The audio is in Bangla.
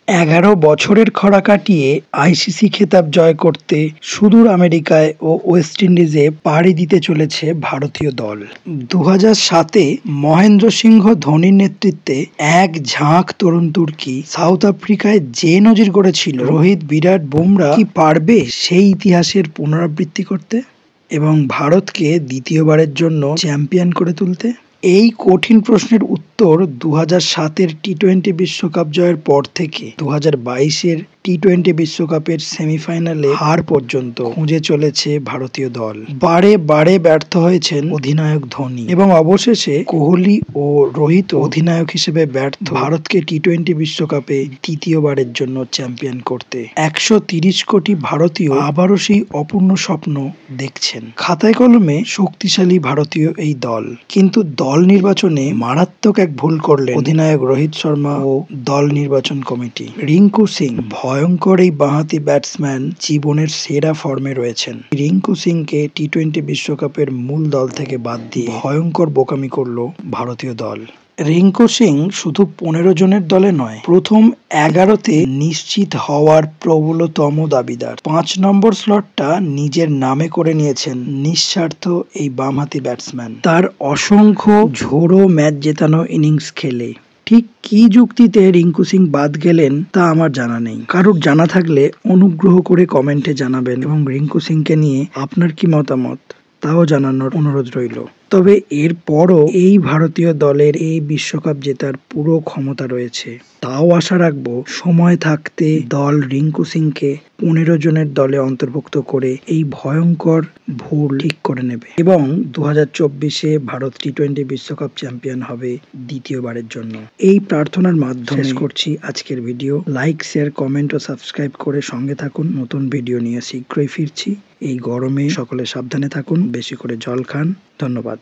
11 বছরের খরা কাটিয়ে আইসিসি খেতাব জয় করতে সুদূর আমেরিকায় ও ওয়েস্ট ইন্ডিজে পাড়ি দিতে চলেছে ভারতীয় দল। 2007-এ মহেন্দ্র সিংহ ধোনির নেতৃত্বে এক ঝাঁক তরুণ তুর্কি সাউথ আফ্রিকায় যে নজির গড়েছিল, রোহিত, বিরাট, বুমরা কি পারবে সেই ইতিহাসের পুনরাবৃত্তি করতে এবং ভারতকে দ্বিতীয়বারের জন্য চ্যাম্পিয়ন করে তুলতে? এই কঠিন প্রশ্নের উত্তর 2007-এর টি-20 বিশ্বকাপ জয়ের পর থেকে 2022-এর টি-20 বিশ্বকাপের সেমিফাইনালে হার পর্যন্ত খুঁজে চলেছে ভারতীয় দল। বারে বারে ব্যর্থ হয়েছেন অধিনায়ক ধোনি এবং অবশেষে কোহলি ও রোহিত অধিনায়ক হিসেবে ব্যর্থ ভারতকে টি-20 বিশ্বকাপে তৃতীয়বারের জন্য চ্যাম্পিয়ন করতে। 130 কোটি ভারতীয় আবারও সেই অপূর্ণ স্বপ্ন দেখছেন। খাতায় কলমে শক্তিশালী ভারতীয় এই দল, কিন্তু দল নির্বাচনে মারাত্মক এক ভুল করলেন অধিনায়ক রোহিত শর্মা ও দল নির্বাচন কমিটি। রিঙ্কু সিং, ভয়ঙ্কর এই বাঁহাতি ব্যাটসম্যান জীবনের সেরা ফর্মে রয়েছেন। রিঙ্কু সিংকে টি-20 বিশ্বকাপের মূল দল থেকে বাদ দিয়ে ভয়ঙ্কর বোকামি করল ভারতীয় দল। রিঙ্কু সিং শুধু 15 জনের দলে নয়, প্রথম 11তে নিশ্চিত হওয়ার প্রবলতম দাবিদার। 5 নম্বর স্লটটা নিজের নামে করে নিয়েছেন নিঃস্বার্থ এই বামহাতি ব্যাটসম্যান। তার অসংখ্য ঝোড়ো ম্যাচ জেতানো ইনিংস খেলে ঠিক কী যুক্তিতে রিঙ্কু সিং বাদ গেলেন তা আমার জানা নেই। কারোর জানা থাকলে অনুগ্রহ করে কমেন্টে জানাবেন এবং রিঙ্কু সিংকে নিয়ে আপনার কি মতামত তাও জানানোর অনুরোধ রইল। তবে এরপরও এই ভারতীয় দলের এই বিশ্বকাপ জেতার পুরো ক্ষমতা রয়েছে। তাও আশা রাখবো সময় থাকতে দল রিঙ্কু সিংকে 15 জনের দলে অন্তর্ভুক্ত করে এই ভয়ঙ্কর ভুল ঠিক করে নেবে এবং 2024-এ ভারত টি-20 বিশ্বকাপ চ্যাম্পিয়ন হবে দ্বিতীয়বারের জন্য। এই প্রার্থনার মাধ্যমে শেষ করছি আজকের ভিডিও। লাইক, শেয়ার, কমেন্ট ও সাবস্ক্রাইব করে সঙ্গে থাকুন। নতুন ভিডিও নিয়ে শীঘ্রই ফিরছি। এই গরমে সকলে সাবধানে থাকুন, বেশি করে জল খান। ধন্যবাদ।